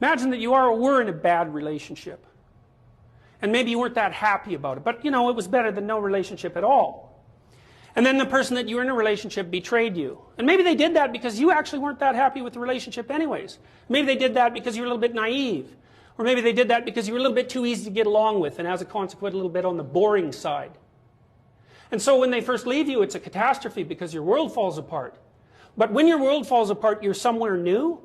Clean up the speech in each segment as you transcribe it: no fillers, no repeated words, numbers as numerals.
Imagine that you were in a bad relationship. And maybe you weren't that happy about it, but you know, it was better than no relationship at all. And then the person that you were in a relationship betrayed you. And maybe they did that because you actually weren't that happy with the relationship anyways. Maybe they did that because you were a little bit naive. Or maybe they did that because you were a little bit too easy to get along with, and as a consequence, a little bit on the boring side. And so when they first leave you, it's a catastrophe because your world falls apart. But when your world falls apart, you're somewhere new.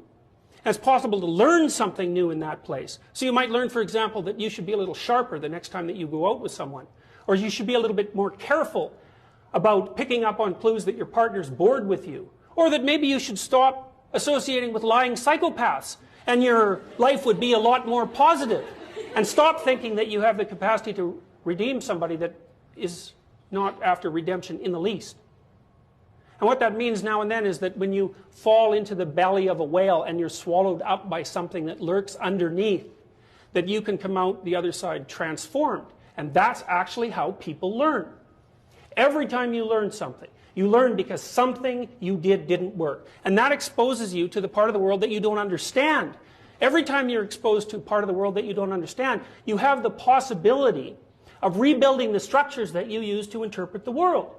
And it's possible to learn something new in that place. So you might learn, for example, that you should be a little sharper the next time that you go out with someone. Or you should be a little bit more careful about picking up on clues that your partner's bored with you. Or that maybe you should stop associating with lying psychopaths and your life would be a lot more positive. And stop thinking that you have the capacity to redeem somebody that is not after redemption in the least. And what that means now and then is that when you fall into the belly of a whale and you're swallowed up by something that lurks underneath, that you can come out the other side transformed. And that's actually how people learn. Every time you learn something, you learn because something you did didn't work. And that exposes you to the part of the world that you don't understand. Every time you're exposed to a part of the world that you don't understand, you have the possibility of rebuilding the structures that you use to interpret the world.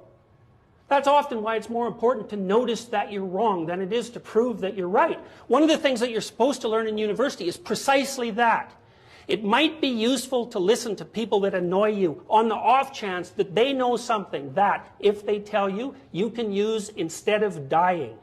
That's often why it's more important to notice that you're wrong than it is to prove that you're right. One of the things that you're supposed to learn in university is precisely that. It might be useful to listen to people that annoy you on the off chance that they know something that, if they tell you, you can use instead of dying.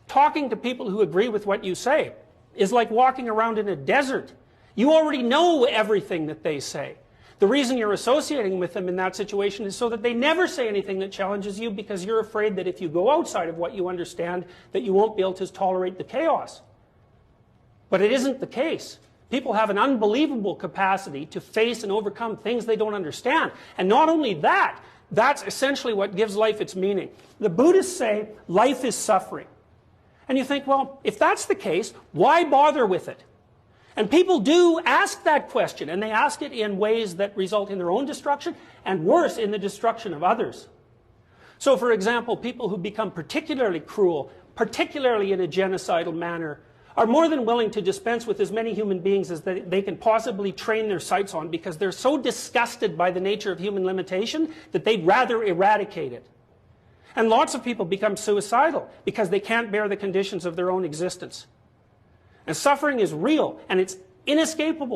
Talking to people who agree with what you say is like walking around in a desert. You already know everything that they say. The reason you're associating with them in that situation is so that they never say anything that challenges you, because you're afraid that if you go outside of what you understand, that you won't be able to tolerate the chaos. But it isn't the case. People have an unbelievable capacity to face and overcome things they don't understand. And not only that, that's essentially what gives life its meaning. The Buddhists say life is suffering. And you think, well, if that's the case, why bother with it? And people do ask that question, and they ask it in ways that result in their own destruction, and worse, in the destruction of others. So, for example, people who become particularly cruel, particularly in a genocidal manner, are more than willing to dispense with as many human beings as they can possibly train their sights on, because they're so disgusted by the nature of human limitation that they'd rather eradicate it. And lots of people become suicidal because they can't bear the conditions of their own existence. And suffering is real, and it's inescapable.